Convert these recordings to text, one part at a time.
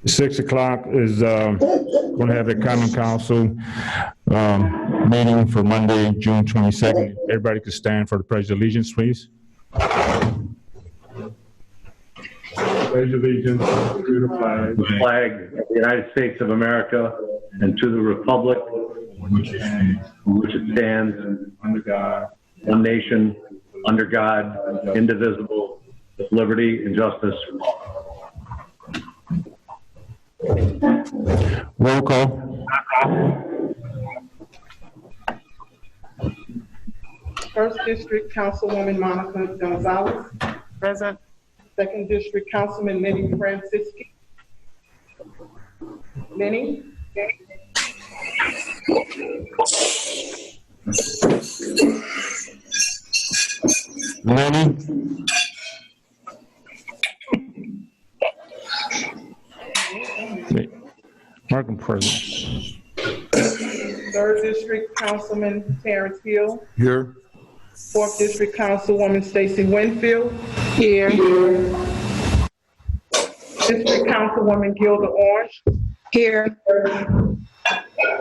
6 o'clock is going to have a common council meeting for Monday, June 22nd. Everybody could stand for the pledge of allegiance, please. Pledge allegiance to the flag of the United States of America and to the republic for which it stands, under God, one nation, under God, indivisible, with liberty and justice for all. Roll call. First District Councilwoman Monica Gonzalez. Present. Second District Councilman Lenny Francisci. Lenny? Lenny? Markham present. Third District Councilman Terrence Hill. Here. Fourth District Councilwoman Stacy Winfield. Here. District Councilwoman Gilda Orange. Here.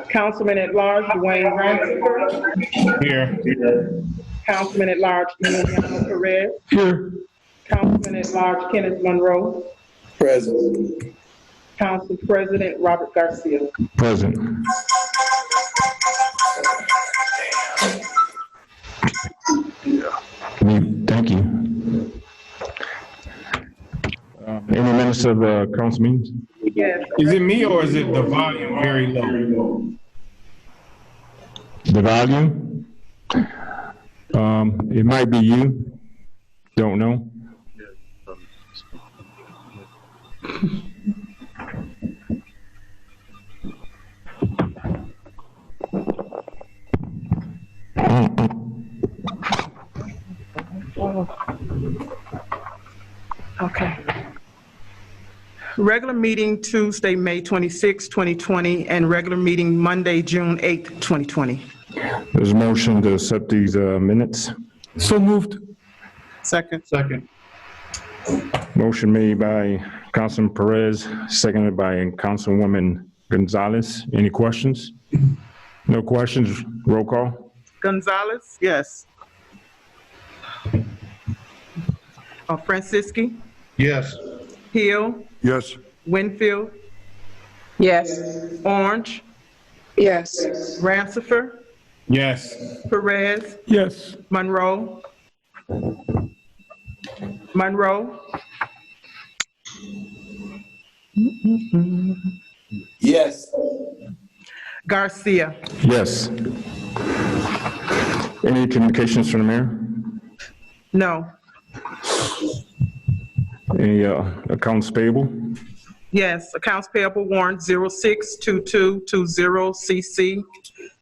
Councilman at Large Dwayne Ransford. Here. Councilman at Large Emiliano Perez. Here. Councilman at Large Kenneth Monroe. Present. Council President Robert Garcia. Present. Thank you. Any minutes of the council meetings? Yes. Is it me or is it the volume very low? The volume? It might be you. Don't know. Okay. Regular meeting Tuesday, May 26, 2020, and regular meeting Monday, June 8, 2020. There's a motion to accept these minutes. So moved. Second. Second. Motion made by Councilman Perez, seconded by Councilwoman Gonzalez. Any questions? No questions? Roll call. Gonzalez? Yes. Francisci? Yes. Hill? Yes. Winfield? Yes. Orange? Yes. Rancifer? Yes. Perez? Yes. Monroe? Monroe? Yes. Garcia? Yes. Any communications from the mayor? No. Any accounts payable? Yes, accounts payable warrant 062220CC,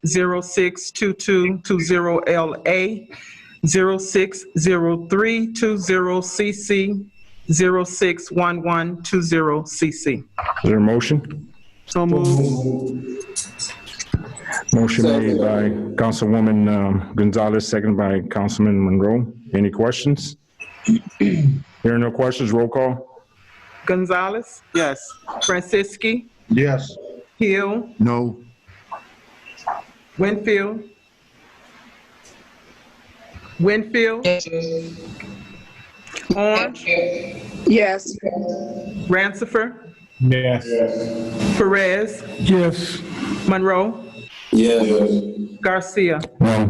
062220LA, 060320CC, 061120CC. Is there a motion? So moved. Motion made by Councilwoman Gonzalez, seconded by Councilman Monroe. Any questions? Hearing no questions, roll call. Gonzalez? Yes. Francisci? Yes. Hill? No. Winfield? Winfield? Orange? Yes. Rancifer? Yes. Perez? Yes. Monroe? Yes. Garcia? No.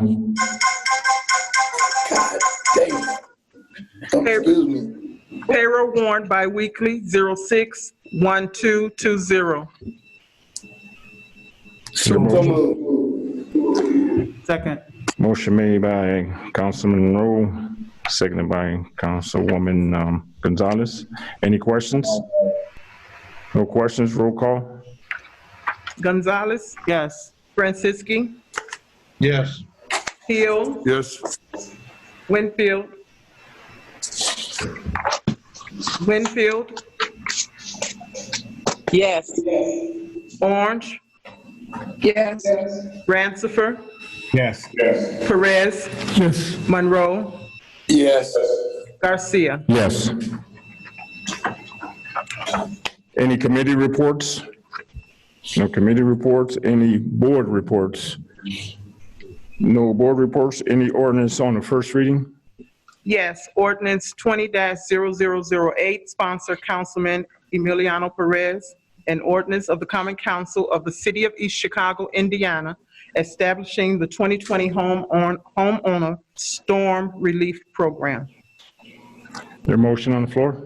God damn. Oh, excuse me. Payroll warrant biweekly 061220. So moved. Second. Motion made by Councilman Monroe, seconded by Councilwoman Gonzalez. Any questions? No questions, roll call. Gonzalez? Yes. Francisci? Yes. Hill? Yes. Winfield? Winfield? Yes. Orange? Yes. Rancifer? Yes. Perez? Yes. Monroe? Yes. Garcia? Yes. Any committee reports? No committee reports. Any board reports? No board reports. Any ordinance on the first reading? Yes, ordinance 20-0008, sponsor Councilman Emiliano Perez, an ordinance of the Common Council of the City of East Chicago, Indiana, establishing the 2020 homeowner storm relief program. There a motion on the floor?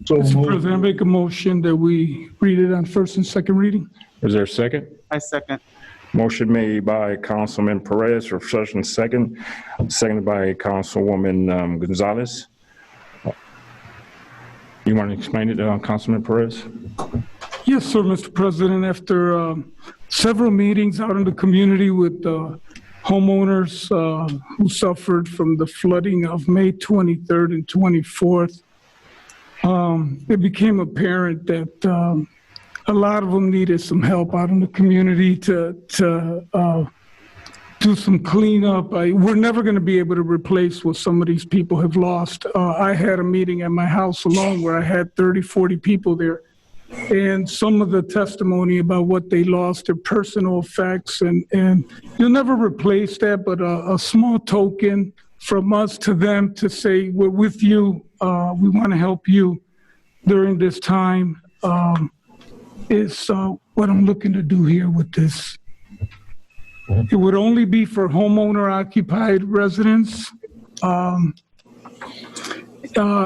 So Mr. moved. President, I make a motion that we read it on first and second reading. Is there a second? I second. Motion made by Councilman Perez for first and second, seconded by Councilwoman Gonzalez. You want to explain it, Councilman Perez? Yes, sir, Mr. President. After several meetings out in the community with homeowners who suffered from the flooding of May 23rd and 24th, it became apparent that a lot of them needed some help out in the community to do some cleanup. We're never going to be able to replace what some of these people have lost. I had a meeting at my house alone where I had 30, 40 people there. And some of the testimony about what they lost, their personal effects, and you'll never replace that, but a small token from us to them to say, we're with you, we want to help you during this time, is what I'm looking to do here with this. It would only be for homeowner-occupied residents.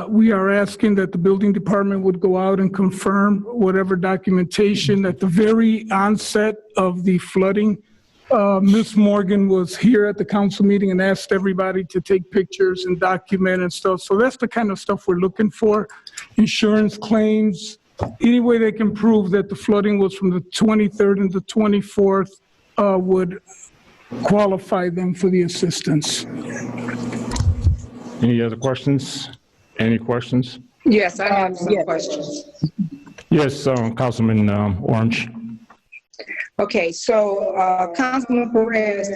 We are asking that the building department would go out and confirm whatever documentation. At the very onset of the flooding, Ms. Morgan was here at the council meeting and asked everybody to take pictures and document and stuff. So that's the kind of stuff we're looking for. Insurance claims, any way they can prove that the flooding was from the 23rd and the 24th would qualify them for the assistance. Any other questions? Any questions? Yes, I have some questions. Yes, Councilman Orange. Okay, so Councilman Perez,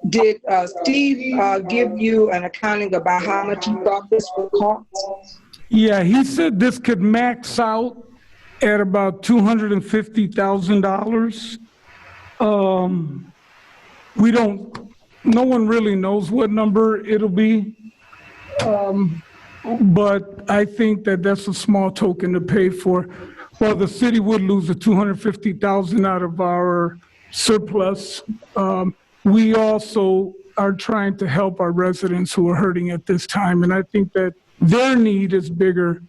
did Steve give you an accounting about how much he thought this would cost? Yeah, he said this could max out at about $250,000. No one really knows what number it'll be. But I think that that's a small token to pay for. Well, the city would lose the $250,000 out of our surplus. We also are trying to help our residents who are hurting at this time, and I think that their need is bigger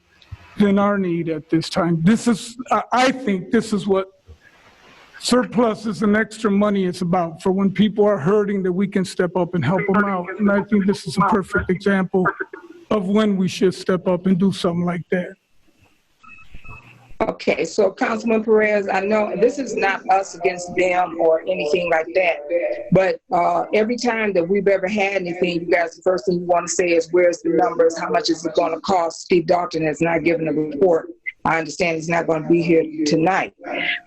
than our need at this time. I think this is what surpluses and extra money is about, for when people are hurting, that we can step up and help them out. And I think this is a perfect example of when we should step up and do something like that. Okay, so Councilman Perez, I know this is not us against them or anything like that, but every time that we've ever had anything, you guys, the first thing you want to say is, where's the numbers? How much is it going to cost? Steve Dalton has not given a report. I understand he's not going to be here tonight,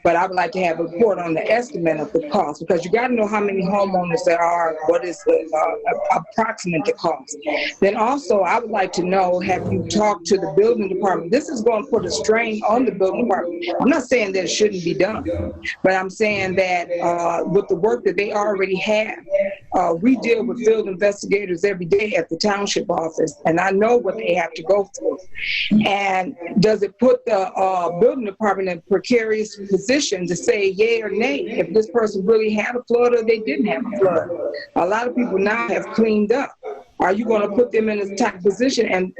but I would like to have a report on the estimate of the cost, because you got to know how many homeowners there are, what is the approximate the cost. Then also, I would like to know, have you talked to the building department? This is going to put a strain on the building department. I'm not saying that it shouldn't be done, but I'm saying that with the work that they already have, we deal with field investigators every day at the township office, and I know what they have to go through. And does it put the building department in a precarious position to say yay or nay if this person really had a flood or they didn't have a flood? A lot of people now have cleaned up. Are you going to put them in a tight position? And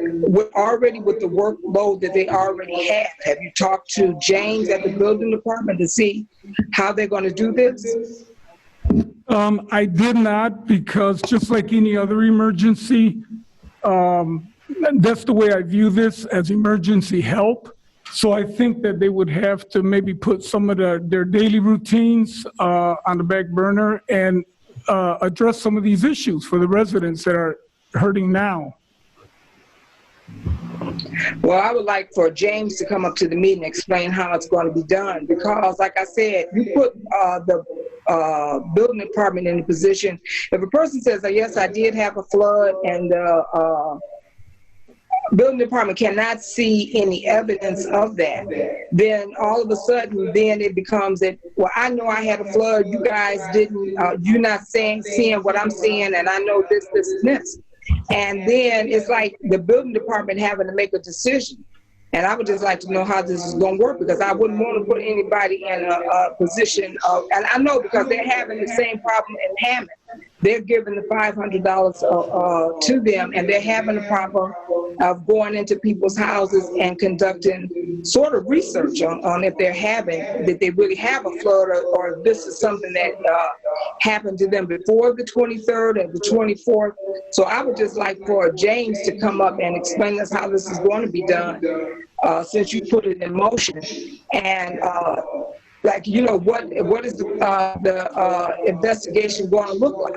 already with the workload that they already have you talked to James at the building department to see how they're going to do this? I did not, because just like any other emergency, that's the way I view this, as emergency help. So I think that they would have to maybe put some of their daily routines on the back burner and address some of these issues for the residents that are hurting now. Well, I would like for James to come up to the meeting and explain how it's going to be done, because like I said, you put the building department in a position. If a person says, yes, I did have a flood, and building department cannot see any evidence of that, then all of a sudden, then it becomes that, well, I know I had a flood, you guys didn't, you're not seeing what I'm seeing, and I know this, and this. And then it's like the building department having to make a decision. And I would just like to know how this is going to work, because I wouldn't want to put anybody in a position of, and I know because they're having the same problem in Hammond. They're giving the $500 to them, and they're having a problem of going into people's houses and conducting sort of research on if they're that they really have a flood, or if this is something that happened to them before the 23rd and the 24th. So I would just like for James to come up and explain us how this is going to be done, since you put it in motion. And like, you know, what is the investigation going to look like?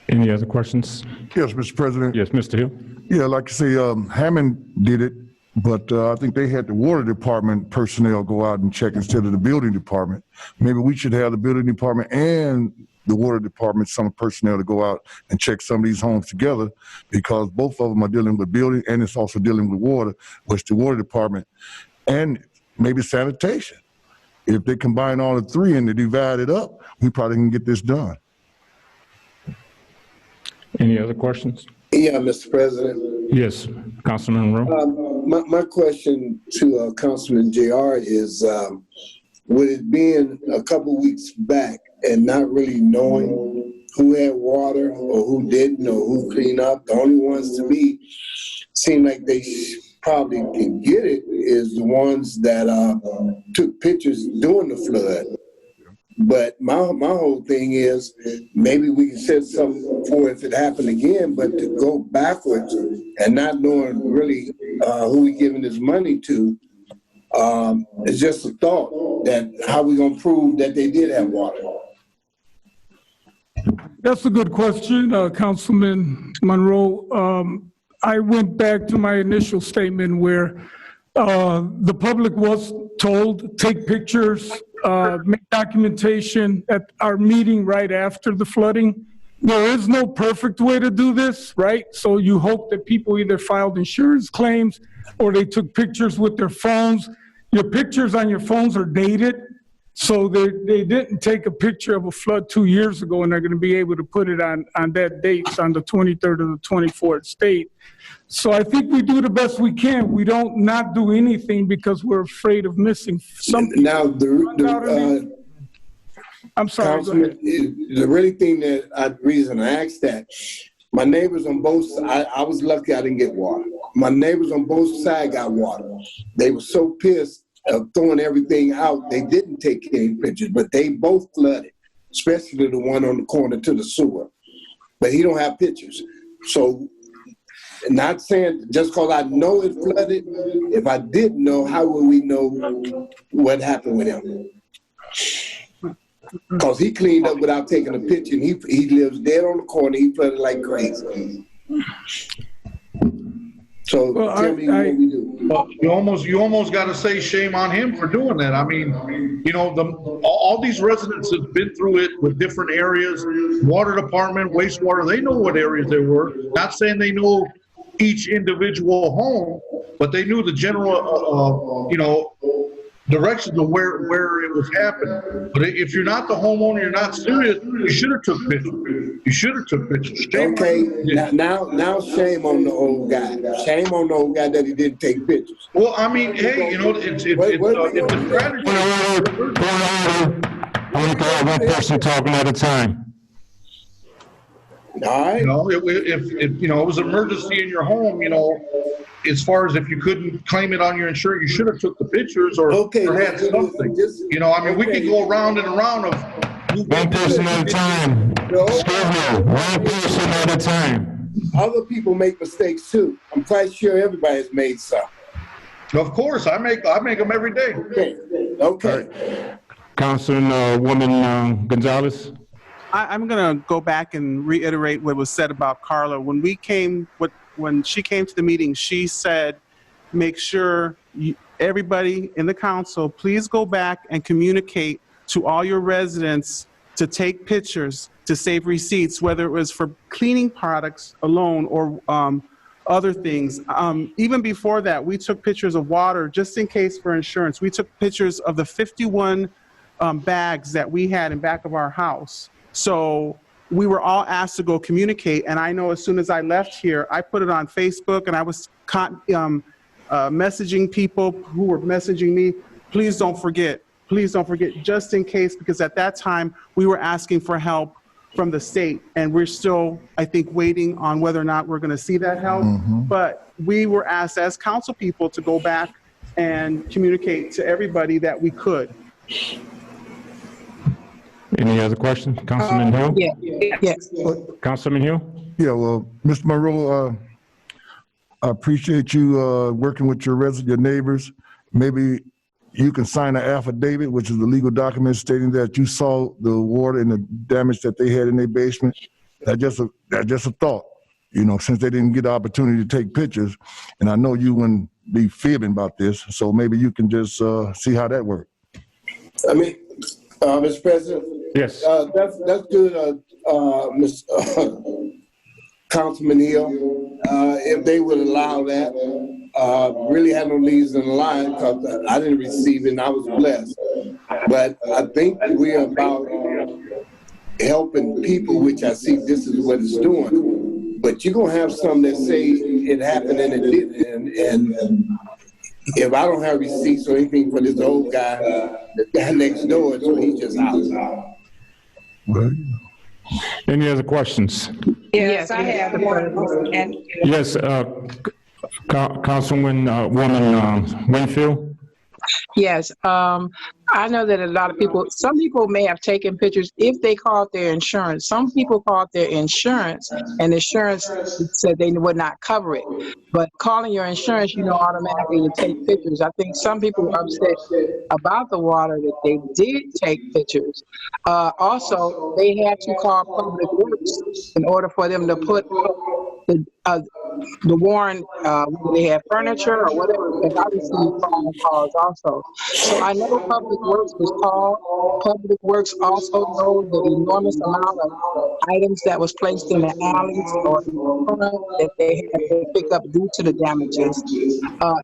Any other questions? Yes, Mr. President. Yes, Mr. Hill? Yeah, like you say, Hammond did it, but I think they had the water department personnel go out and check instead of the building department. Maybe we should have the building department and the water department, some personnel to go out and check some of these homes together, because both of them are dealing with building and it's also dealing with water, which the water department and maybe sanitation. If they combine all the three and they divide it up, we probably can get this done. Any other questions? Yeah, Mr. President. Yes, Councilman Monroe? My question to Councilman JR is, with it being a couple weeks back and not really knowing who had water or who didn't or who cleaned up, the only ones to me seem like they probably can get it is the ones that took pictures during the flood. But my whole thing is, maybe we can set something for if it happened again, but to go backwards and not knowing really who we giving this money to, it's just a thought that how we gonna prove that they did have water. That's a good question, Councilman Monroe. I went back to my initial statement where the public was told, take pictures, make documentation at our meeting right after the flooding. There is no perfect way to do this, right? So you hope that people either filed insurance claims or they took pictures with their phones. Your pictures on your phones are dated. So they didn't take a picture of a flood 2 years ago and they're going to be able to put it on that date, on the 23rd or the 24th state. So I think we do the best we can. We don't not do anything because we're afraid of missing something. Now, I'm sorry. Councilman, the really thing that reason I asked that, my neighbors on both sides, I was lucky I didn't get water. My neighbors on both sides got water. They were so pissed of throwing everything out, they didn't take any pictures, but they both flooded, especially the one on the corner to the sewer. But he don't have pictures. So, not saying just because I know it flooded, if I didn't know, how would we know what happened with him? Because he cleaned up without taking a picture, and he lives dead on the corner. He flooded like crazy. So tell me what we do. Well, you almost got to say shame on him for doing that. I mean, you know, all these residents have been through it with different areas, water department, wastewater. They know what areas they were. Not saying they know each individual home, but they knew the general, you know, directions of where it was happening. But if you're not the homeowner, you're not serious, you should have took pictures. You should have took pictures. Shame Okay, on now shame on the old guy. Shame on the old guy that he didn't take pictures. Well, I mean, hey, you know, it's a strategy. I want to have one person talking at a time. All right. You know, if you know, it was an emergency in your home, you know, as far as if you couldn't claim it on your insurance, you should have took the pictures or had something. You know, I mean, we could go around and around of One person at a time. Excuse me, one person at a time. Other people make mistakes too. I'm quite sure everybody's made some. Of course, I make them every day. Okay. Councilwoman Gonzalez? I'm going to go back and reiterate what was said about Carla. When she came to the meeting, she said, make sure everybody in the council, please go back and communicate to all your residents to take pictures to save receipts, whether it was for cleaning products alone or other things. Even before that, we took pictures of water just in case for insurance. We took pictures of the 51 bags that we had in back of our house. So we were all asked to go communicate. And I know as soon as I left here, I put it on Facebook and I was messaging people who were messaging me, please don't forget, just in case, because at that time we were asking for help from the state, and we're still, I think, waiting on whether or not we're going to see that help. But we were asked as council people to go back and communicate to everybody that we could. Any other questions? Councilman Hill? Yes. Councilman Hill? Yeah, well, Mr. Monroe, I appreciate you working with your neighbors. Maybe you can sign an affidavit, which is the legal document stating that you saw the water and the damage that they had in their basement. That's just a thought, you know, since they didn't get the opportunity to take pictures. And I know you wouldn't be fibbing about this, so maybe you can just see how that works. I mean, Mr. President? Yes. That's good, Councilman Hill. If they would allow that, really had no leaves in the line because I didn't receive it and I was blessed. But I think we are about helping people, which I see this is what it's doing. But you're going to have some that say it happened and it didn't. And if I don't have receipts or anything for this old guy, the guy next door, so he's just out. Any other questions? Yes, I have one. And Yes, Councilwoman Winfield? Yes, I know that a lot of people, some people may have taken pictures if they called their insurance. Some people called their insurance and insurance said they would not cover it. But calling your insurance, you know, automatically to take pictures. I think some people are upset about the water that they did take pictures. Also, they had to call Public Works in order for them to put the Warren, they had furniture or whatever, because I received phone calls also. So I know Public Works was called. Public Works also know the enormous amount of items that was placed in the alleys or that they had to pick up due to the damages.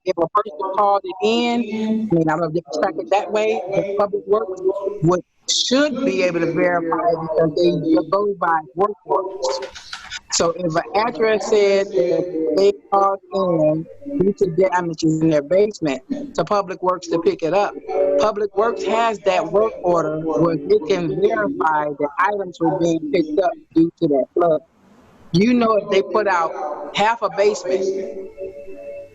If a person called it in, I mean, I don't know if they can track it that way, but Public Works should be able to verify it because they go by work orders. So if an address said that they called in due to damages in their basement to Public Works to pick it up, Public Works has that work order where they can verify that items were being picked up due to that flood. You know, if they put out half a basement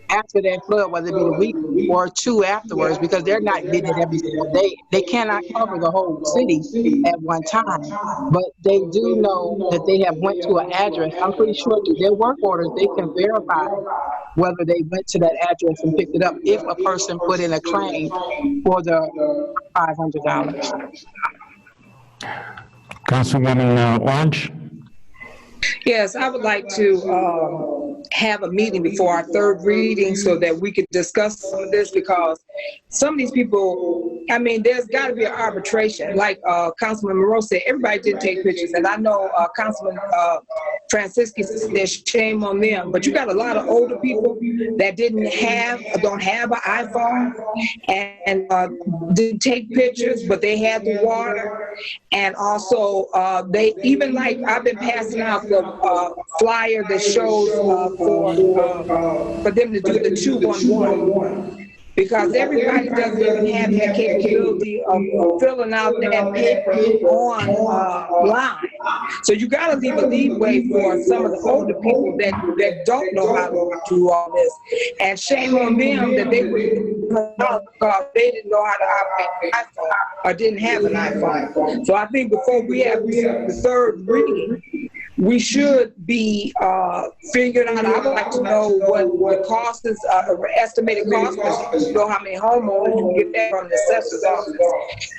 after that flood, whether it be a week or two afterwards, because they're not getting it every single day. They cannot cover the whole city at one time, but they do know that they have went to an address. I'm pretty sure through their work orders, they can verify whether they went to that address and picked it up if a person put in a claim for the $500. Councilwoman Orange? yes, I would like to have a meeting before our third reading so that we could discuss some of this, because some of these people, I mean, there's got to be an arbitration. Like Councilman Monroe said, everybody didn't take pictures. And I know Councilman Francisci said shame on them. But you got a lot of older people that don't have an iPhone and didn't take pictures, but they had the water. And also, they even, like, I've been passing out the flyer that shows for them to do the 211. Because everybody doesn't even have the capability of filling out that paper online. So you gotta leave a leeway for some of the older people that don't know how to do all this. And shame on them that they wouldn't because they didn't know how to operate an iPhone or didn't have an iPhone. So I think before we have the third reading, we should be figuring out. I would like to know what the cost is, estimated cost, because you know how many homeowners, you can get that from the assessor's office,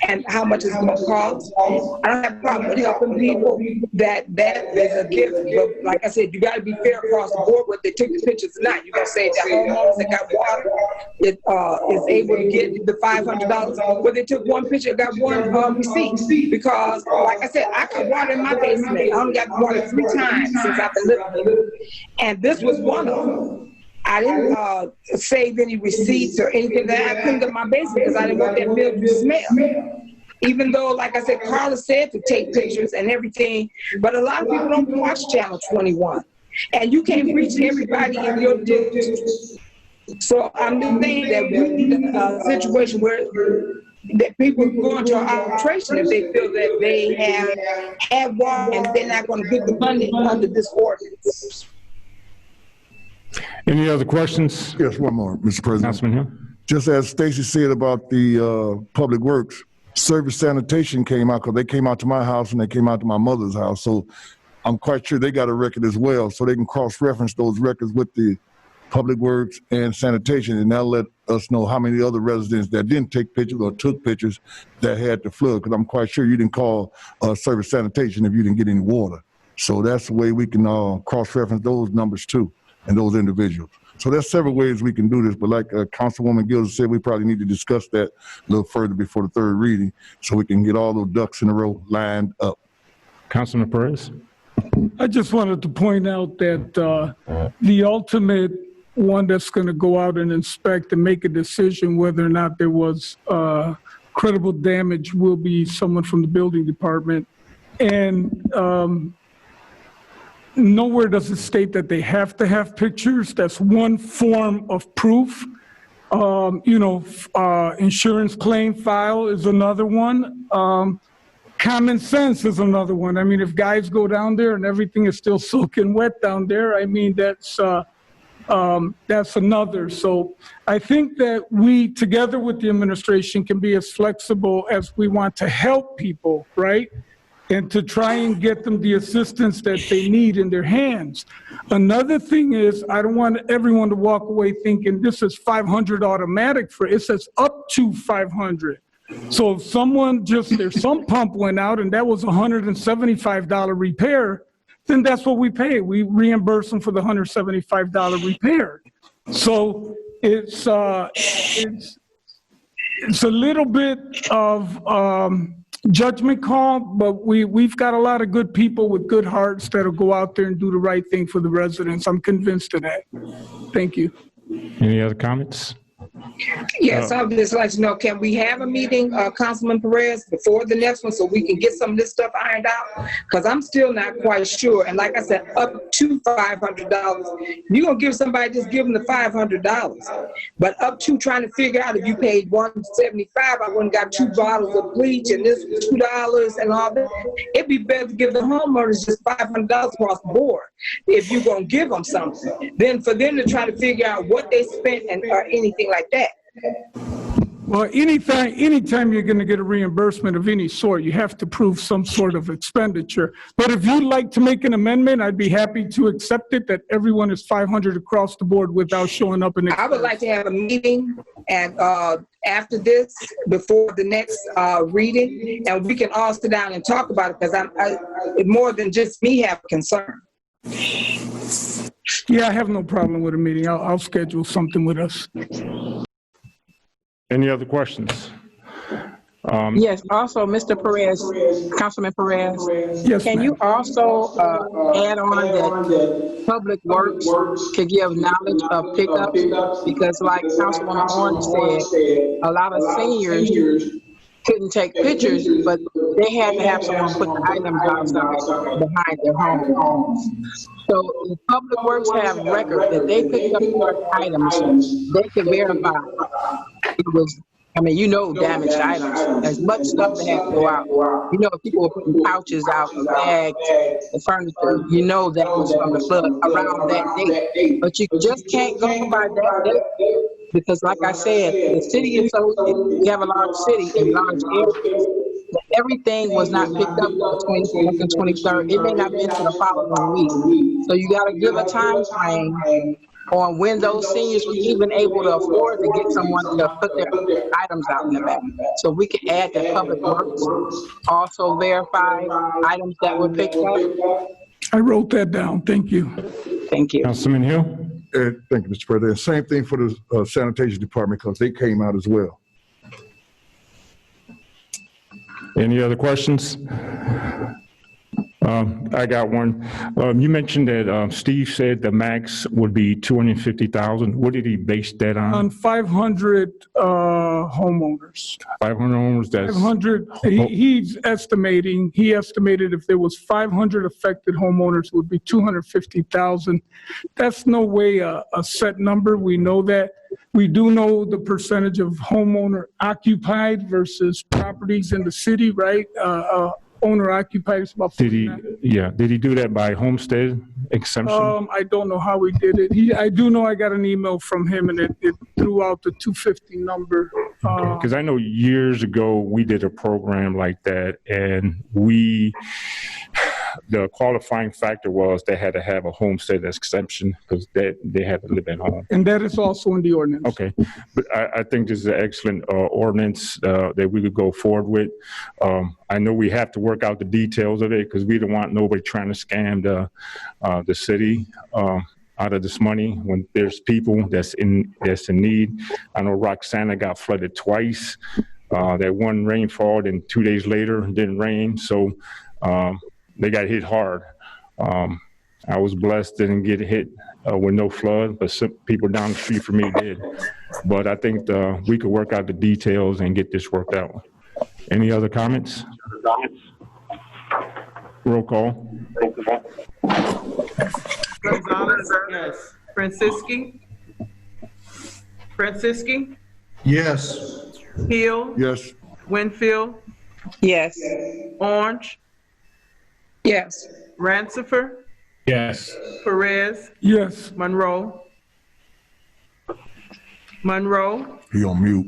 and how much it's going to cost. I don't have a problem with helping people. That is a gift, but like I said, you got to be fair across the board. Whether they took the pictures or not, you got to say that homeowners that got water is able to get the $500. Whether they took one picture, got one receipt, because like I said, I got water in my basement. I only got water 3 times since I've been living here, and this was one of them. I didn't save any receipts or anything that I cleaned up my basement because I didn't want that mildew smell. Even though, like I said, Carla said to take pictures and everything, but a lot of people don't watch Channel 21, and you can't reach everybody in your district. So I'm just saying that we need a situation where that people go into arbitration if they feel that they have had water and they're not going to get the money under this ordinance. Any other questions? Yes, one more, Mr. President. Councilman Hill? Just as Stacy said about the Public Works, Service Sanitation came out, because they came out to my house and they came out to my mother's house. So I'm quite sure they got a record as well, so they can cross-reference those records with the Public Works and Sanitation, and that'll let us know how many other residents that didn't take pictures or took pictures that had the flood, because I'm quite sure you didn't call Service Sanitation if you didn't get any water. So that's the way we can cross-reference those numbers too, and those individuals. So there's several ways we can do this, but like Councilwoman Gilda said, we probably need to discuss that a little further before the third reading so we can get all those ducks in a row lined up. Councilman Perez? I just wanted to point out that the ultimate one that's going to go out and inspect and make a decision whether or not there was credible damage will be someone from the building department. And nowhere does it state that they have to have pictures. That's one form of proof. Insurance claim file is another one. Common sense is another one. I mean, if guys go down there and everything is still soaking wet down there, I mean, that's another. So I think that we, together with the administration, can be as flexible as we want to help people, right? And to try and get them the assistance that they need in their hands. Another thing is, I don't want everyone to walk away thinking this is 500 automatic for, it says up to 500. So if their sump pump went out and that was a $175 repair, then that's what we pay. We reimburse them for the $175 repair. So it's a little bit of judgment call, but we've got a lot of good people with good hearts that'll go out there and do the right thing for the residents. I'm convinced of that. Thank you. Any other comments? Yes, I would just like to know, can we have a meeting, Councilman Perez, before the next one so we can get some of this stuff ironed out? Because I'm still not quite sure. And like I said, up to $500. You're going to give somebody, just give them the $500. But up to, trying to figure out if you paid $175, I wouldn't got 2 bottles of bleach and this was $2 and all that. It'd be better to give the homeowners just $500 across the board if you're going to give them something. Then for them to try to figure out what they spent or anything like that. Well, anytime you're going to get a reimbursement of any sort, you have to prove some sort of expenditure. But if you'd like to make an amendment, I'd be happy to accept it, that everyone is 500 across the board without showing up in. I would like to have a meeting and after this, before the next reading, and we can all sit down and talk about it, because more than just me have concern. Yeah, I have no problem with a meeting. I'll schedule something with us. Any other questions? Yes, also, Mr. Perez, Councilman Perez. Yes, can you also add on that Public Works could give knowledge of pickups? Because like Councilwoman Orange said, a lot of seniors couldn't take pictures, but they had to have someone put the items outside behind their home. So the Public Works have records that they picked up items, they could verify it was, damaged items. There's much stuff that had to go out. If people were putting pouches out, bags, the furniture, that was from the flood around that date. But you just can't go by that date. Because like I said, the city is we have a large city and large areas. everything was not picked up the 24th and 23rd. It may not be to the following week. So you got to give a time frame on when those seniors were even able to afford to get someone to put their items out in the back. So we can add that Public Works also verify items that were picked up. I wrote that down. Thank you. Thank you. Councilman Hill? Thank you, Mr. President. Same thing for the sanitation department because they came out as well. Any other questions? I got one. You mentioned that Steve said the max would be 250,000. What did he base that on? On 500 homeowners. 500 homes, that's, 500, he estimated if there was 500 affected homeowners, it would be 250,000. That's no way a set number. We know that. We do know the percentage of homeowner occupied versus properties in the city, right? Owner occupied is about 49%. did he do that by homestead exemption? I don't know how he did it. I do know I got an email from him and it threw out the 250 number. Because I know years ago we did a program like that, and the qualifying factor was they had to have a homestead exemption because they had to live at home. And that is also in the ordinance. Okay, but I think this is an excellent ordinance that we could go forward with. I know we have to work out the details of it because we don't want nobody trying to scam the city out of this money when there's people that's in need. I know Roxana got flooded twice. That one rainfall, then 2 days later it didn't rain, so they got hit hard. I was blessed, didn't get hit with no flood, but some people down the street from me did. But I think we could work out the details and get this worked out. Any other comments? Roll call. Gonzalez? Yes. Franciski? Yes. Hill? Yes. Winfield? Yes. Orange? Yes. Rancifer? Yes. Perez? Yes. Monroe? He on mute.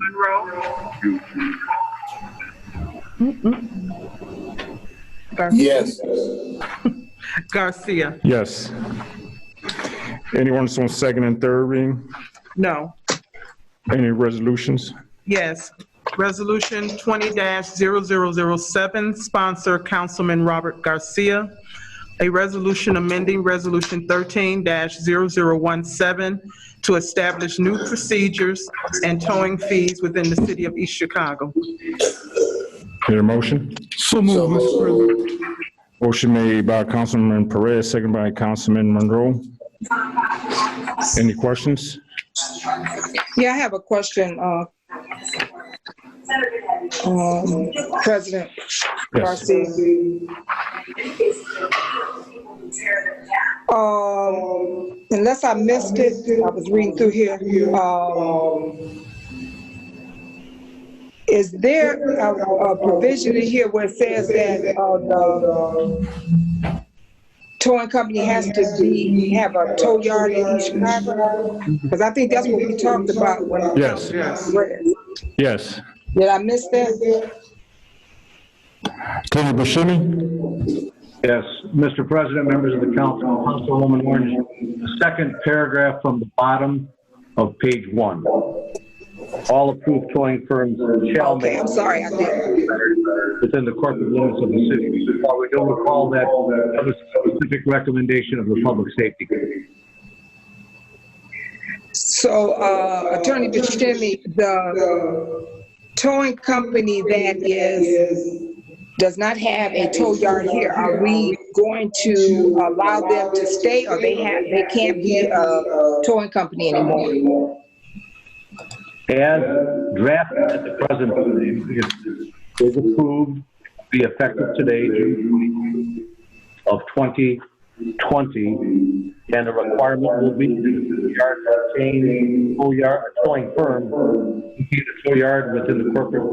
Yes. Garcia? Yes. Anyone on second and third reading? No. Any resolutions? Yes. Resolution 20-0007, sponsor Councilman Robert Garcia. A resolution amending Resolution 13-0017 to establish new procedures and towing fees within the city of East Chicago. Need a motion? So moved, Mr. President. Motion made by Councilman Perez, second by Councilman Monroe. Any questions? Yeah, I have a question, President Garcia. Unless I missed it, I was reading through here. Is there a provision in here where it says that the towing company has to have a tow yard in East Chicago? Because I think that's what we talked about when. Yes. Yes. Did I miss that? Tony Buscemi? Yes, Mr. President, members of the council, Councilwoman Orange, the second paragraph from the bottom of page 1. All approved towing firms shall Okay, make I'm sorry, I didn't. within the corporate limits of the city. While we don't recall that was a specific recommendation of the Public Safety Committee. So, Attorney Buscemi, the towing company that does not have a tow yard here, are we going to allow them to stay, or they can't be a towing company anymore? As drafted at the present time, is approved, be effective today, June 20 of 2020, and the requirement will be the yard to obtain a towing firm, a tow yard within the corporate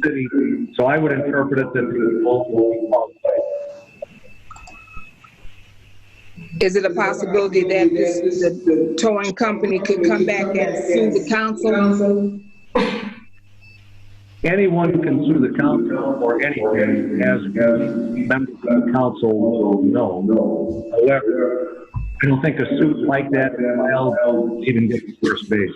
city. So I would interpret it that the both will be qualified. Is it a possibility that the towing company could come back and sue the council? anyone can sue the council or anything, as members of the council will know. However, I don't think a suit like that will even get to first base.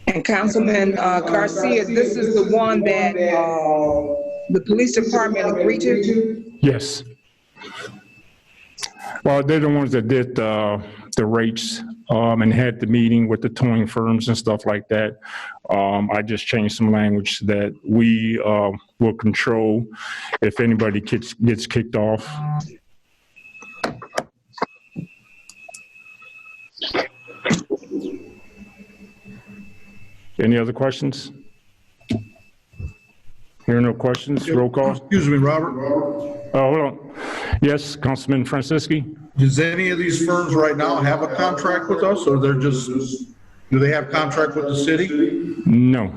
And Councilman Garcia, this is the one that the police department agreed to? Yes. Well, they're the ones that did the rates and had the meeting with the towing firms and stuff like that. I just changed some language that we will control if anybody gets kicked off. Any other questions? Hearing no questions, roll call. Excuse me, Robert. Hold on. Yes, Councilman Franciski? Does any of these firms right now have a contract with us, or they're just, do they have contract with the city? No.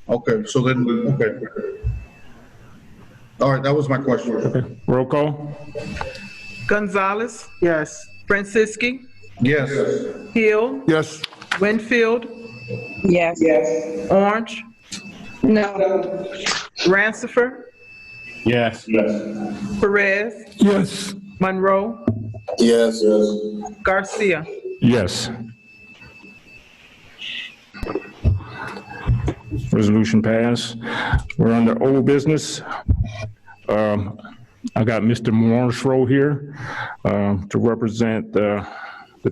Okay, so then, okay. All right, that was my question. Okay. Roll call. Gonzalez, Yes. Franciski, Yes. Hill, Yes. Winfield, Yes. Orange, No. Rancifer, Yes. Perez, Yes. Monroe, Yes. Garcia. Yes. Resolution passed. We're under old business. I got Mr. Morrisroe here to represent to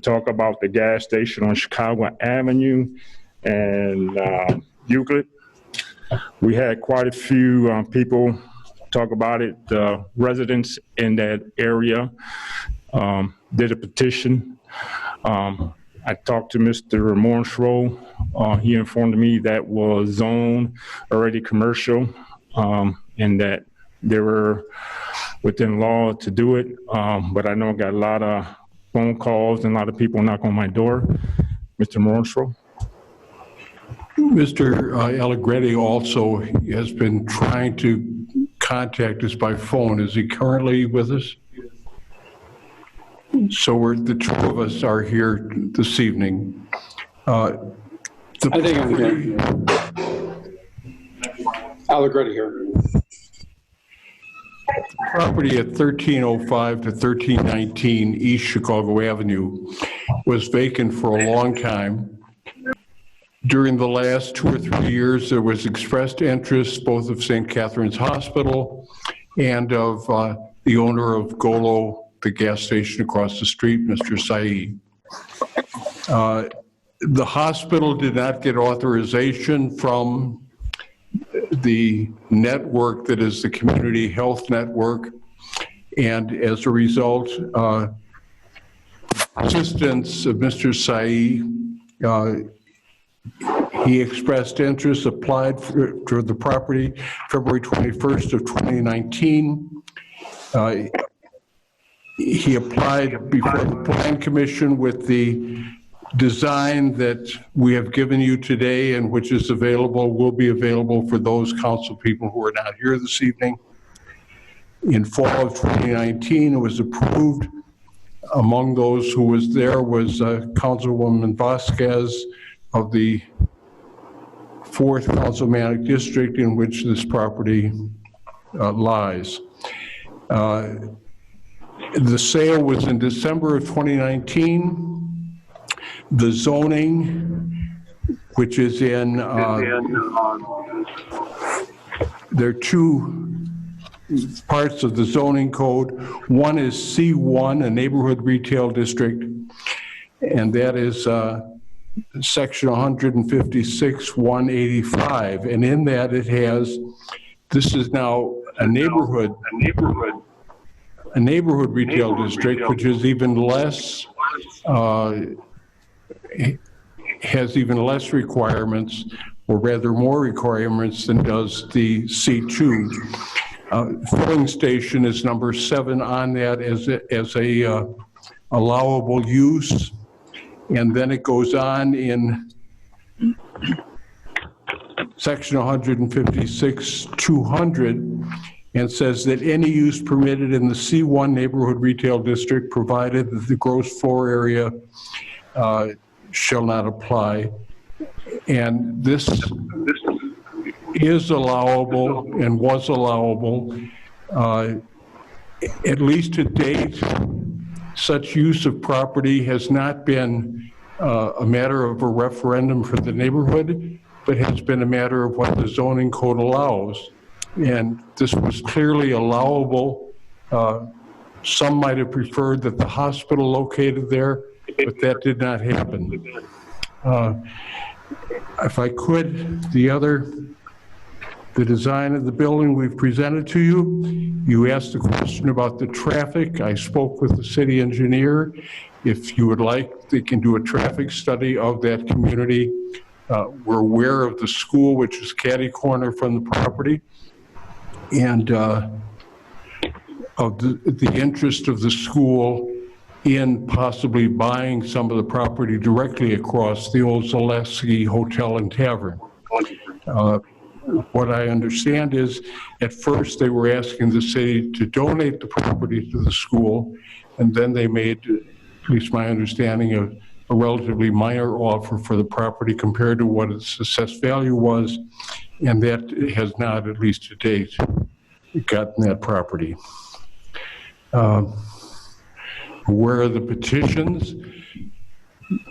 talk about the gas station on Chicago Avenue and Euclid. We had quite a few people talk about it. Residents in that area did a petition. I talked to Mr. Morrisroe. He informed me that was zoned already commercial and that they were within law to do it. But I know I got a lot of phone calls and a lot of people knock on my door. Mr. Morrisroe? Mr. Allegretti also has been trying to contact us by phone. Is he currently with us? So the two of us are here this evening. I think I'm here. Allegretti here. Property at 1305 to 1319 East Chicago Avenue was vacant for a long time. During the last 2 or 3 years, there was expressed interest both of St. Catherine's Hospital and of the owner of Golo, the gas station across the street, Mr. Saeed. The hospital did not get authorization from the network that is the community health network, and as a result, assistance of Mr. Saeed, he expressed interest, applied for the property February 21st of 2019. He applied before the Plan Commission with the design that we have given you today and which is available, will be available for those council people who are not here this evening. In fall of 2019, it was approved. Among those who was there was Councilwoman Vasquez of the 4th Councilmanic District in which this property lies. The sale was in December of 2019. The zoning, which is in, there are two parts of the zoning code. One is C1, a neighborhood retail district, and that is section 156-185. And in that it has, this is now a neighborhood retail district, which is even less, has even less requirements, or rather more requirements than does the C2. Filling station is number 7 on that as a allowable use. And then it goes on in section 156-200 and says that any use permitted in the C1 neighborhood retail district, provided that the gross floor area shall not apply. And this is allowable and was allowable. At least to date, such use of property has not been a matter of a referendum for the neighborhood, but has been a matter of what the zoning code allows. And this was clearly allowable. Some might have preferred that the hospital located there, but that did not happen. If I could, the design of the building we've presented to you. You asked a question about the traffic. I spoke with the city engineer. If you would like, they can do a traffic study of that community. We're aware of the school, which is catty corner from the property, and of the interest of the school in possibly buying some of the property directly across the old Zaleski Hotel and Tavern. What I understand is, at first they were asking the city to donate the property to the school, and then they made, at least my understanding, a relatively minor offer for the property compared to what its assessed value was, and that has not, at least to date, gotten that property. Where are the petitions,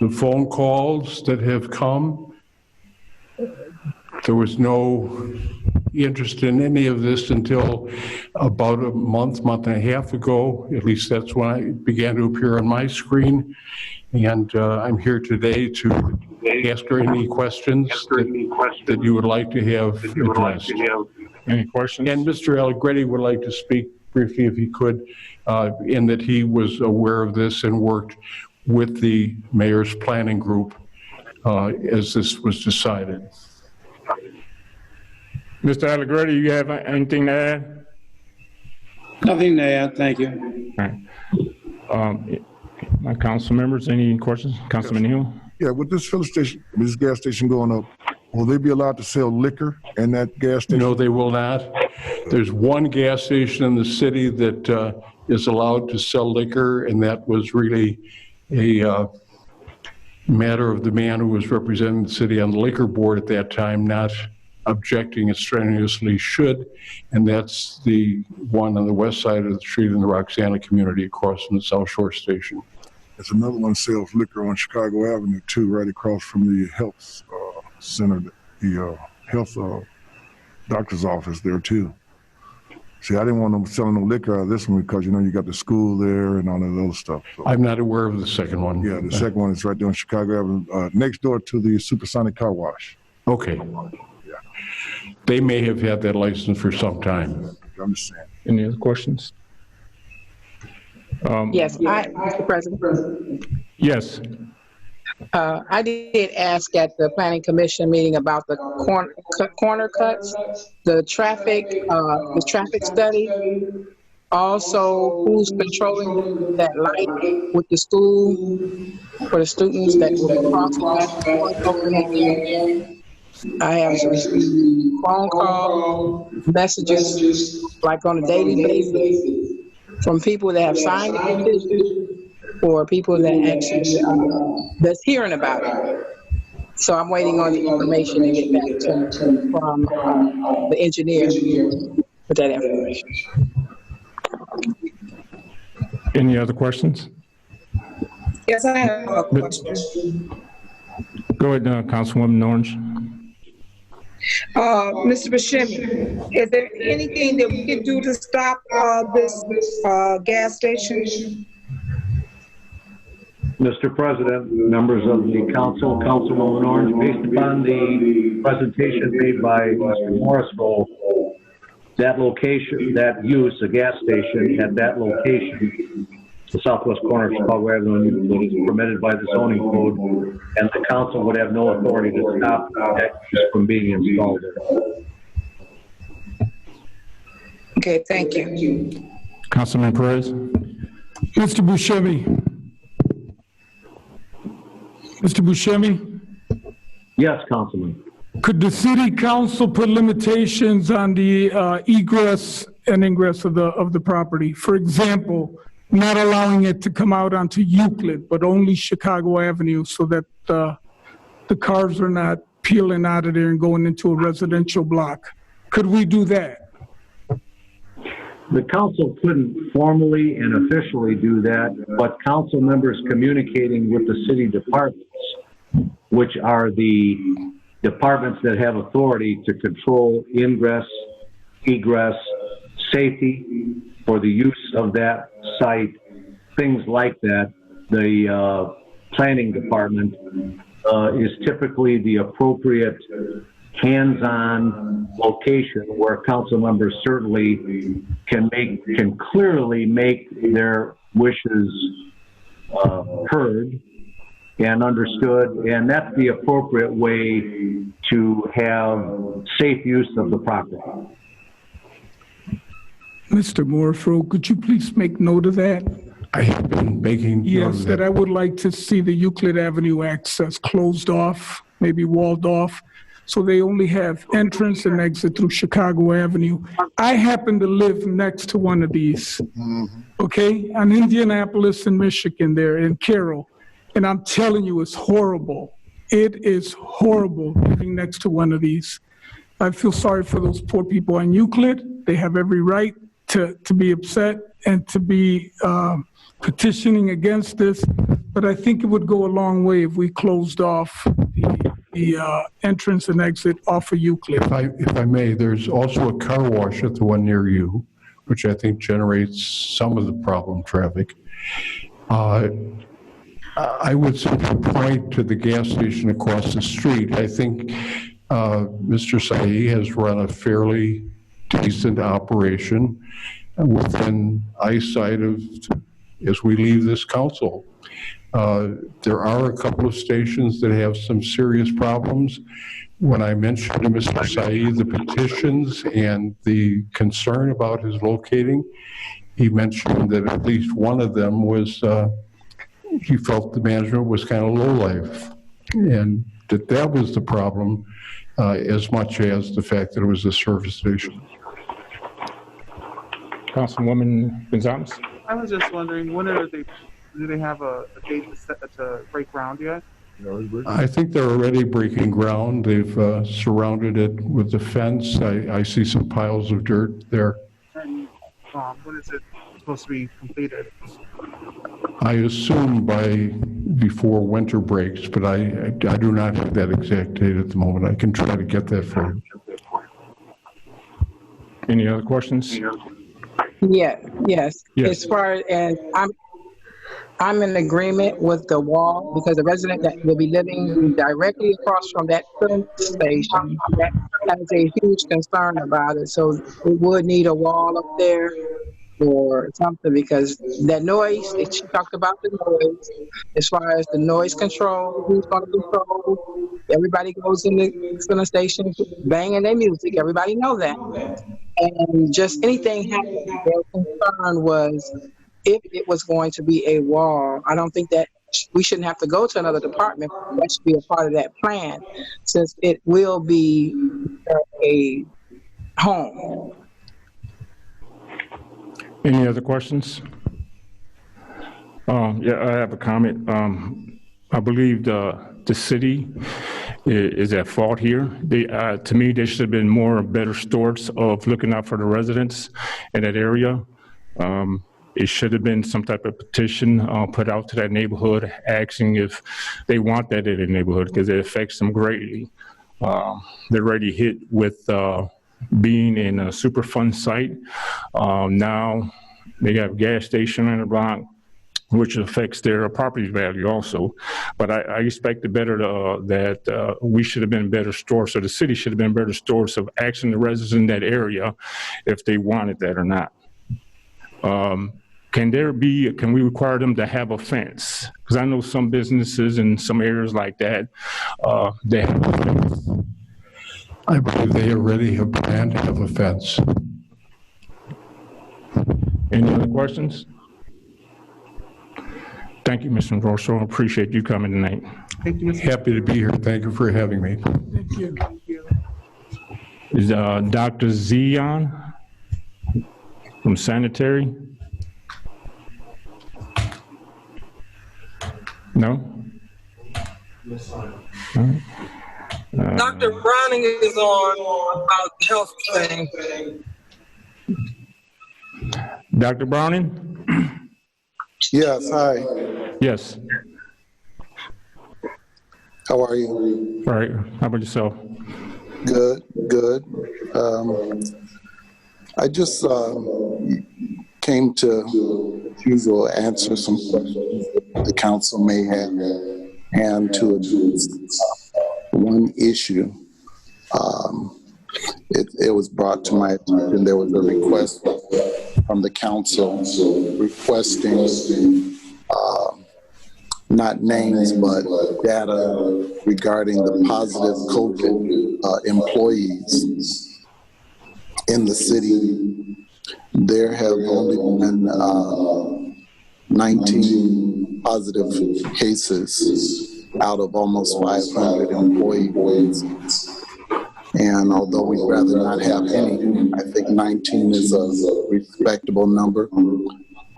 the phone calls that have come? There was no interest in any of this until about a month and a half ago. At least that's when it began to appear on my screen. And I'm here today to ask her any questions that you would like to have addressed. Any questions? And Mr. Allegretti would like to speak briefly, if he could, in that he was aware of this and worked with the mayor's planning group as this was decided. Mr. Allegretti, you have anything to add? Nothing to add, thank you. All right. My council members, any questions? Councilman Hill? Yeah, with this filling station, this gas station going up, will they be allowed to sell liquor in that gas station? No, they will not. There's one gas station in the city that is allowed to sell liquor, and that was really a matter of the man who was representing the city on the liquor board at that time, not objecting as strenuously should, and that's the one on the west side of the street in the Roxana community across from the South Shore Station. There's another one sells liquor on Chicago Avenue too, right across from the health center, the health doctor's office there too. See, I didn't want them selling no liquor out of this one because, you know, you got the school there and all that other stuff. So. I'm not aware of the second one. Yeah, the second one is right there on Chicago Avenue, next door to the Supersonic Car Wash. Okay. Yeah. They may have had that license for some time. I understand. Any other questions? Yes, Mr. President. Yes. I did ask at the planning commission meeting about the corner cuts, the traffic study. Also, who's controlling that light with the school for the students that will be crossing that. I have received phone call messages like on a daily basis from people that have signed the petition or people that actually that's hearing about it. So I'm waiting on the information to get back from the engineer with that information. Any other questions? Yes, I have a question. Go ahead, Councilwoman Orange. Mr. Buscemi, is there anything that we can do to stop this gas station? Mr. President, members of the council, Councilwoman Orange, based upon the presentation made by Mr. Morrisville, that location, that use, a gas station at that location, the southwest corner of Chicago Avenue, is permitted by the zoning code, and the council would have no authority to stop that use from being installed. Okay, thank you. Councilman Perez? Mr. Buscemi. Mr. Buscemi, Yes, Councilman. could the city council put limitations on the egress and ingress of the property? For example, not allowing it to come out onto Euclid, but only Chicago Avenue so that the cars are not peeling out of there and going into a residential block. Could we do that? The council couldn't formally and officially do that, but council members communicating with the city departments, which are the departments that have authority to control ingress, egress, safety for the use of that site, things like that. The planning department is typically the appropriate hands-on location where council members certainly can clearly make their wishes heard and understood, and that's the appropriate way to have safe use of the property. Mr. Morfro, could you please make note of that? I have been making. Yes, that I would like to see the Euclid Avenue access closed off, maybe walled off, so they only have entrance and exit through Chicago Avenue. I happen to live next to one of these, okay? On Indianapolis and Michigan there, in Carroll. And I'm telling you, it's horrible. It is horrible living next to one of these. I feel sorry for those poor people on Euclid. They have every right to be upset and to be petitioning against this. But I think it would go a long way if we closed off the entrance and exit off of Euclid. If I may, there's also a car wash at the one near you, which I think generates some of the problem traffic. I would simply point to the gas station across the street. I think Mr. Sahi has run a fairly decent operation within eyesight of, as we leave this council. There are a couple of stations that have some serious problems. When I mentioned to Mr. Sahi the petitions and the concern about his locating, he mentioned that at least one of them was he felt the management was kind of low-life, and that was the problem as much as the fact that it was a service station. Councilwoman Gonzalez? I was just wondering, when do they have a date to break ground yet? I think they're already breaking ground. They've surrounded it with the fence. I see some piles of dirt there. And when is it supposed to be completed? I assume before winter breaks, but I do not have that exact date at the moment. I can try to get that for you. Any other questions? Yes. Yes. As far as I'm in agreement with the wall, because the resident that will be living directly across from that filling station has a huge concern about it. So we would need a wall up there or something, because that noise, she talked about the noise, as far as the noise control, who's going to control. Everybody goes in the filling station banging their music. Everybody know that. And just anything happening, their concern was if it was going to be a wall. I don't think that we shouldn't have to go to another department. That should be a part of that plan, since it will be a home. Any other questions? Yeah, I have a comment. I believe the city is at fault here. To me, there should have been better stewards of looking out for the residents in that area. It should have been some type of petition put out to that neighborhood asking if they want that in the neighborhood, because it affects them greatly. They're already hit with being in a Superfund site. Now they have a gas station in the block, which affects their property value also. But I expected better that we should have been better stewards, so the city should have been better stewards of asking the residents in that area if they wanted that or not. Can we require them to have a fence? Because I know some businesses in some areas like that, they have a fence. I believe they already have planned to have a fence. Any other questions? Thank you, Mr. Rosso. I appreciate you coming tonight. Thank you, Mr. Happy to be here. Thank you for having me. Thank you. Is Dr. Zion from Sanitary? No? All right. Dr. Browning is on about the health thing. Dr. Browning? Yes, hi. Yes. How are you? All right. How about yourself? Good, good. I just came to, as usual, answer some questions the council may have and to address one issue. It was brought to my attention, there was a request from the council requesting not names, but data regarding the positive COVID employees in the city. There have only been 19 positive cases out of almost 500 employees. And although we'd rather not have any, I think 19 is a respectable number.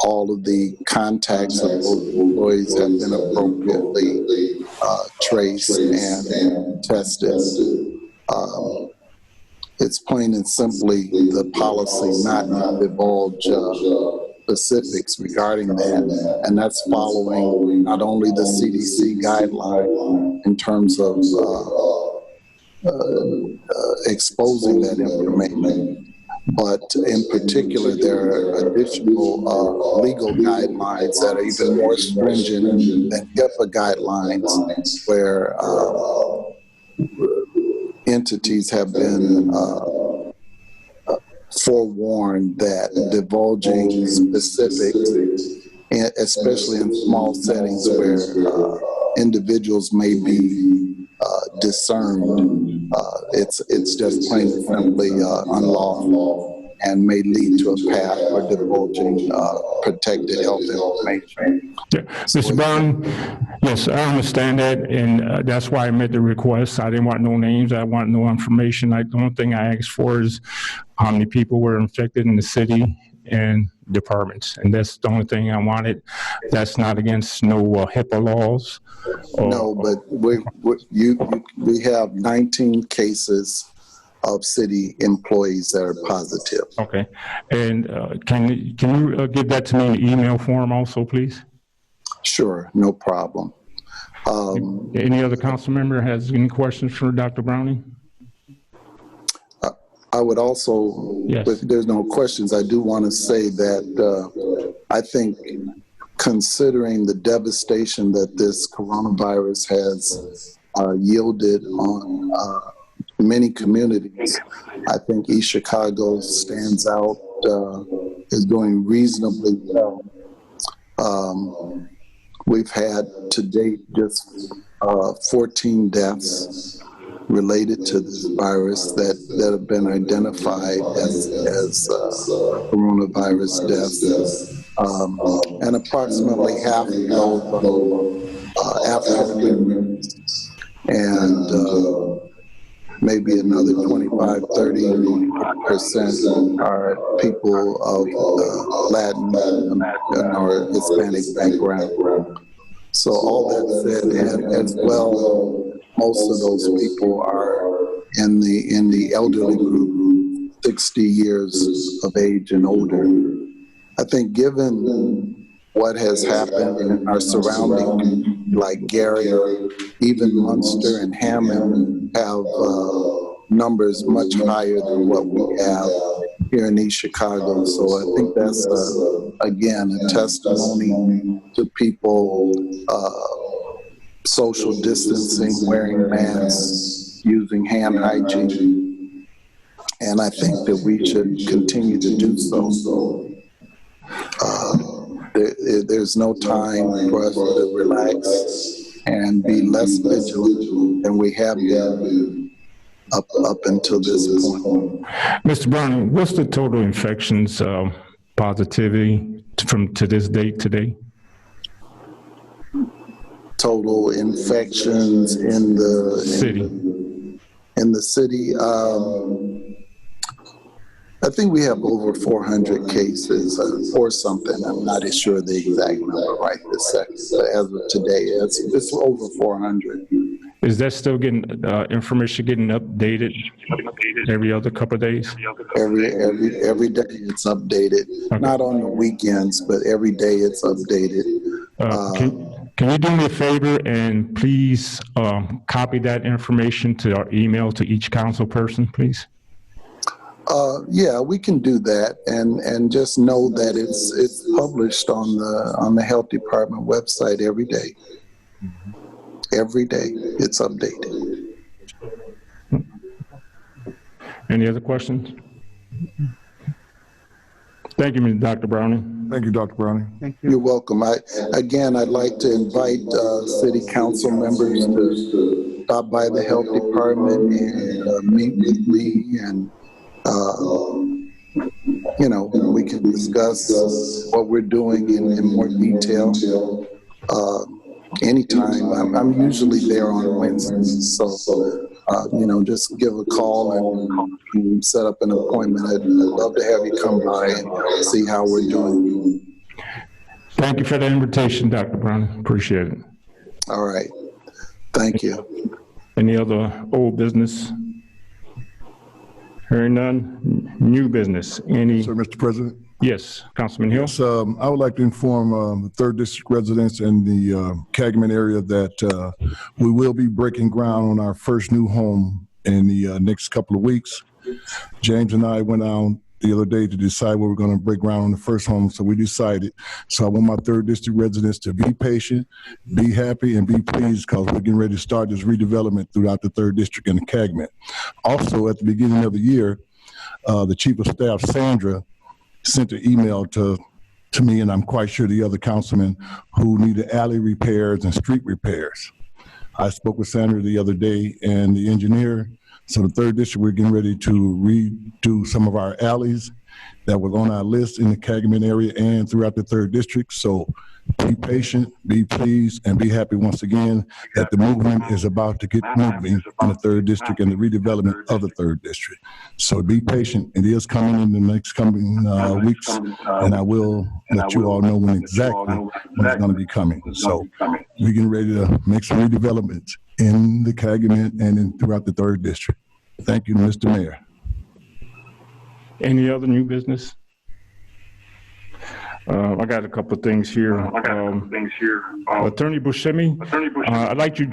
All of the contacts of those employees have been appropriately traced and tested. It's plain and simply the policy not to divulge specifics regarding that, and that's following not only the CDC guideline in terms of exposing that information, but in particular, there are additional legal guidelines that are even more stringent than HIPAA guidelines, where entities have been forewarned that divulging specifics, especially in small settings where individuals may be discerned, it's just plain and simply unlawful and may lead to a path for divulging protected health information. Yeah. Mr. Brown, yes, I understand that, and that's why I made the request. I didn't want no names. I want no information. The only thing I asked for is how many people were infected in the city and departments, and that's the only thing I wanted. That's not against no HIPAA laws. No, but we have 19 cases of city employees that are positive. Okay, and can you give that to me in email form also, please? Sure, no problem. Any other council member has any questions for Dr. Browning? I would also, yes, if there's no questions, I do want to say that I think considering the devastation that this coronavirus has yielded on many communities, I think East Chicago stands out, is doing reasonably well. We've had to date just 14 deaths related to this virus that have been identified as coronavirus deaths. And approximately half of those are African Americans, and maybe another 25–30% are people of Latin American or Hispanic background. So all that said, and as well, most of those people are in the elderly group, 60 years of age and older. I think given what has happened in our surrounding, like Gary, even Munster and Hammond have numbers much higher than what we have here in East Chicago. So I think that's, again, a testimony to people social distancing, wearing masks, using hand hygiene. And I think that we should continue to do so. There's no time for us to relax and be less vigilant than we have been up until this point. Mr. Brown, what's the total infections positivity to this date today? Total infections in the city. I think we have over 400 cases or something. I'm not sure the exact number right this second, but as of today, it's over 400. Is that still getting, information getting updated every other couple of days? Every day it's updated, not on the weekends, but every day it's updated. Can you do me a favor and please copy that information to our email to each council person, please? Yeah, we can do that, and just know that it's published on the Health Department website every day. Every day it's updated. Any other questions? Thank you, Dr. Browning. Thank you, Dr. Browning. Thank you. You're welcome. I'd like to invite city council members to stop by the Health Department and meet with me, and we can discuss what we're doing in more detail. Anytime. I'm usually there on Wednesdays, so just give a call and set up an appointment. I'd love to have you come by and see how we're doing. Thank you for the invitation, Dr. Brown. Appreciate it. All right. Thank you. Any other old business? Hearing none. New business. Any? Sir, Mr. President? Yes, Councilman Hill. Yes, I would like to inform the 3rd District residents in the Calumet area that we will be breaking ground on our first new home in the next couple of weeks. James and I went out the other day to decide where we're going to break ground on the first home, so we decided. So I want my 3rd District residents to be patient, be happy, and be pleased, because we're getting ready to start this redevelopment throughout the 3rd District and the Calumet. Also, at the beginning of the year, the Chief of Staff, Sandra, sent an email to me, and I'm quite sure the other councilmen, who needed alley repairs and street repairs. I spoke with Sandra the other day and the engineer. So the 3rd District, we're getting ready to redo some of our alleys that was on our list in the Calumet area and throughout the 3rd District. So be patient, be pleased, and be happy once again that the movement is about to get moving in the 3rd District and the redevelopment of the 3rd District. So be patient. It is coming in the next coming weeks, and I will let you all know when exactly when it's going to be coming. So we're getting ready to make some redevelopments in the Calumet and throughout the 3rd District. Thank you, Mr. Mayor. Any other new business? I got a couple of things here. Attorney Buscemi, I'd like to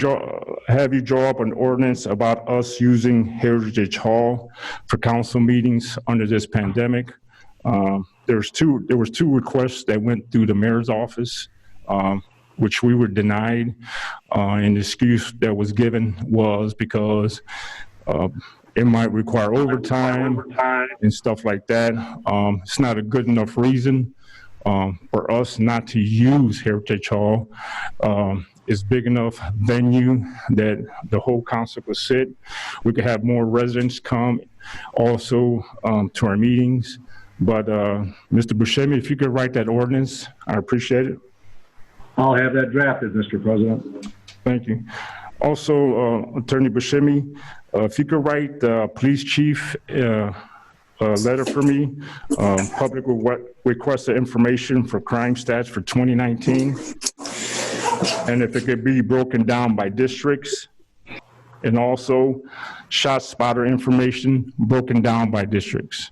have you draw up an ordinance about us using Heritage Hall for council meetings under this pandemic. There was two requests that went through the mayor's office, which we were denied, and the excuse that was given was because it might require overtime and stuff like that. It's not a good enough reason for us not to use Heritage Hall. It's big enough venue that the whole council could sit. We could have more residents come also to our meetings. But Mr. Buscemi, if you could write that ordinance, I appreciate it. I'll have that drafted, Mr. President. Thank you. Also, Attorney Buscemi, if you could write the police chief a letter for me, public requested information for crime stats for 2019, and if it could be broken down by districts, and also shot spotter information broken down by districts.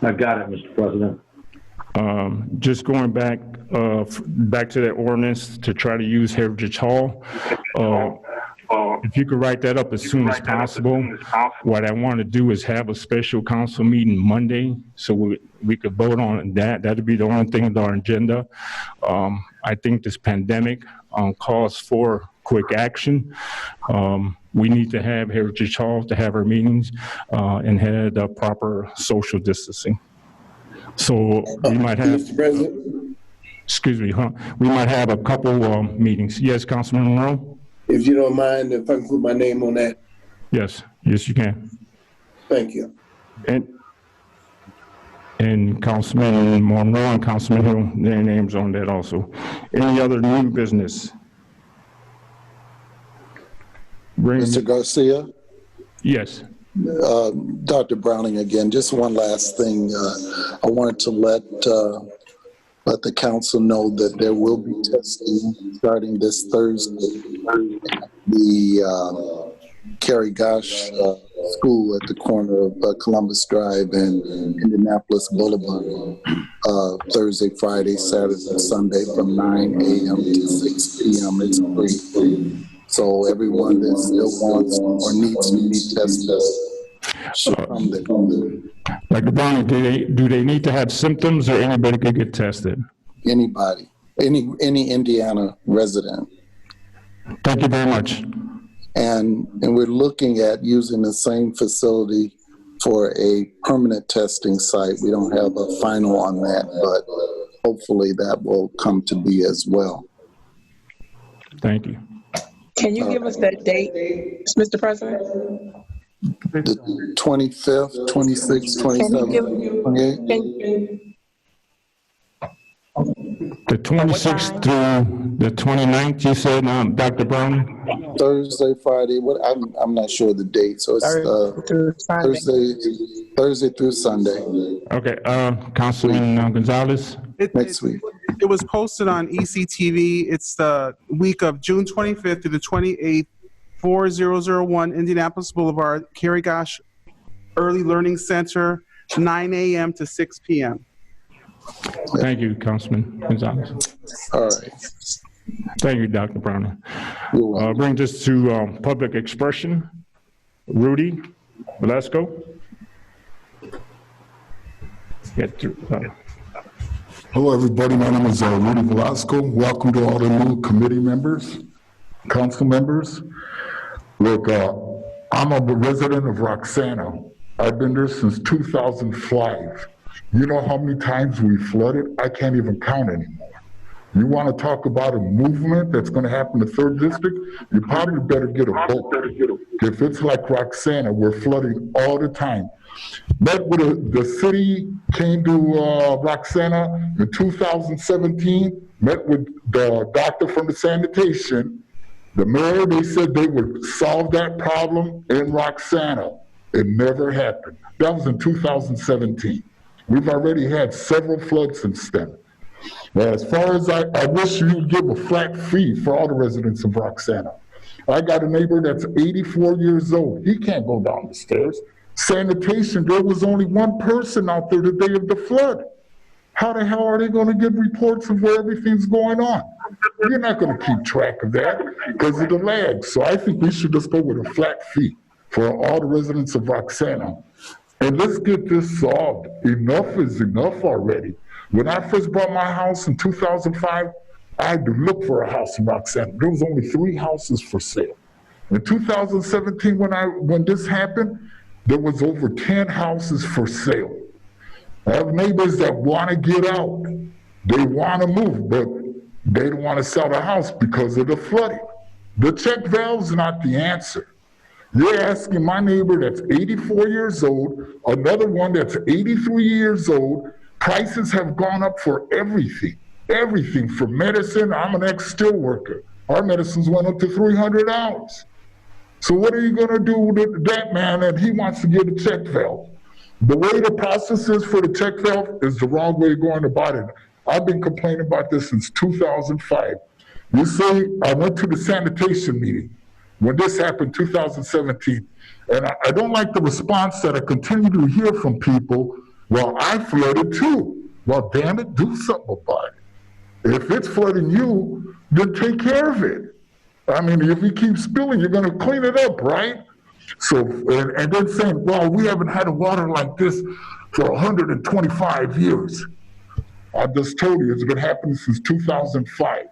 I've got it, Mr. President. Just going back to that ordinance to try to use Heritage Hall. If you could write that up as soon as possible. What I want to do is have a special council meeting Monday so we could vote on that. That'd be the only thing on our agenda. I think this pandemic calls for quick action. We need to have Heritage Hall to have our meetings and have the proper social distancing. So we might have, Mr. President? Excuse me, we might have a couple meetings. Yes, Councilman Monroe? If you don't mind, if I can put my name on that. Yes, yes, you can. Thank you. And Councilman Monroe and Councilman Hill, their names on that also. Any other new business? Mr. Garcia? Yes. Dr. Browning again, just one last thing. I wanted to let let the council know that there will be testing starting this Thursday. The Kerry Gosh School at the corner of Columbus Drive and Indianapolis Boulevard, Thursday, Friday, Saturday, and Sunday from 9 a.m. to 6 p.m. It's free. So everyone that still wants or needs to be tested should come there. Dr. Brown, do they need to have symptoms, or anybody could get tested? Anybody, any Indiana resident. Thank you very much. And we're looking at using the same facility for a permanent testing site. We don't have a final on that, but hopefully that will come to be as well. Thank you. Can you give us that date, Mr. President? The 25th, 26th, 27th, 28th? The 26th through the 29th, you said, Dr. Brown? Thursday, Friday, I'm not sure the date, so it's Thursday through Sunday. Okay, Councilman Gonzalez? Next week. It was posted on ECTV. It's the week of June 25th through the 28th, 4001 Indianapolis Boulevard, Kerry Gosh Early Learning Center, 9 a.m. to 6 p.m. Thank you, Councilman Gonzalez. All right. Thank you, Dr. Brown. Brings us to public expression. Rudy Velasco. Get through. Hello, everybody. My name is Rudy Velasco. Welcome to all the new committee members, council members. Look, I'm a resident of Roxana. I've been there since 2005. You know how many times we flooded? I can't even count anymore. You want to talk about a movement that's going to happen in the 3rd District? You probably better get a boat. If it's like Roxana, we're flooding all the time. Met with the city, came to Roxana in 2017, met with the doctor from the sanitation. The mayor, they said they would solve that problem in Roxana. It never happened. That was in 2017. We've already had several floods since then. As far as I wish you would give a flat fee for all the residents of Roxana. I got a neighbor that's 84 years old. He can't go down the stairs. Sanitation, there was only one person out there the day of the flood. How the hell are they going to get reports of where everything's going on? You're not going to keep track of that because of the lag. So I think we should just go with a flat fee for all the residents of Roxana. And let's get this solved. Enough is enough already. When I first bought my house in 2005, I had to look for a house in Roxana. There was only 3 houses for sale. In 2017, when this happened, there was over 10 houses for sale. I have neighbors that want to get out. They want to move, but they don't want to sell the house because of the flooding. The check valve's not the answer. You're asking my neighbor that's 84 years old, another one that's 83 years old, prices have gone up for everything. Everything for medicine. I'm an ex-steel worker. Our medicines went up to $300. So what are you going to do with that man that he wants to get a check valve? The way the process is for the check valve is the wrong way of going about it. I've been complaining about this since 2005. You see, I went to the sanitation meeting when this happened, 2017, and I don't like the response that I continue to hear from people. Well, I flooded too. Well, damn it, do something about it. If it's flooding you, then take care of it. I mean, if you keep spilling, you're going to clean it up, right? So, and then saying, well, we haven't had water like this for 125 years. I just told you, it's been happening since 2005.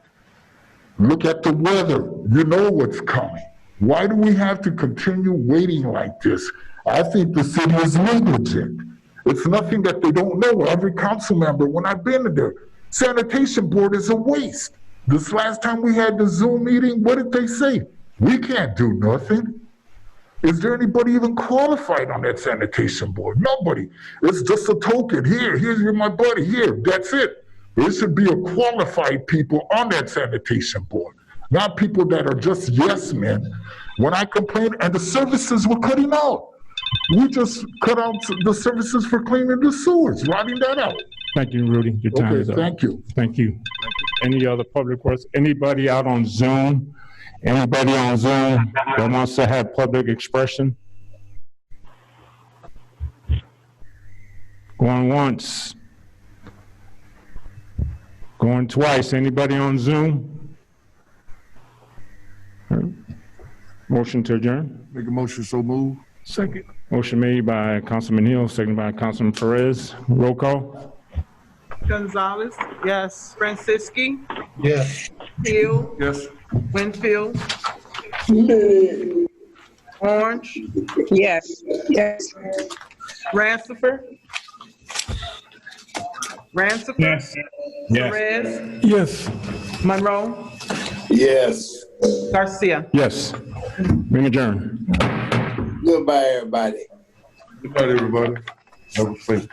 Look at the weather. You know what's coming. Why do we have to continue waiting like this? I think the city is negligent. It's nothing that they don't know. Every council member, when I've been there, sanitation board is a waste. This last time we had the Zoom meeting, what did they say? We can't do nothing. Is there anybody even qualified on that sanitation board? Nobody. It's just a token. Here's my buddy. Here, that's it. There should be a qualified people on that sanitation board, not people that are just yes men. When I complained, and the services were cutting out. we just cut out the services for cleaning the sewers, writing that out. Thank you, Rudy. Your time is Okay, up. thank you. Thank you. Any other public works? Anybody out on Zoom? Anybody on Zoom that wants to have public expression? Going once. Going twice. Anybody on Zoom? Motion to adjourn? Make a motion, so move. Second. Motion made by Councilman Hill, seconded by Councilman Perez. Roll call? Gonzalez, yes. Franciski, Yes. Hill, Yes. Winfield, Orange, Yes. Yes. Ransford. Yes. Perez, Yes. Monroe, Yes. Garcia. Yes. Being adjourned. Goodbye, everybody. Good night, everybody. Have a safe.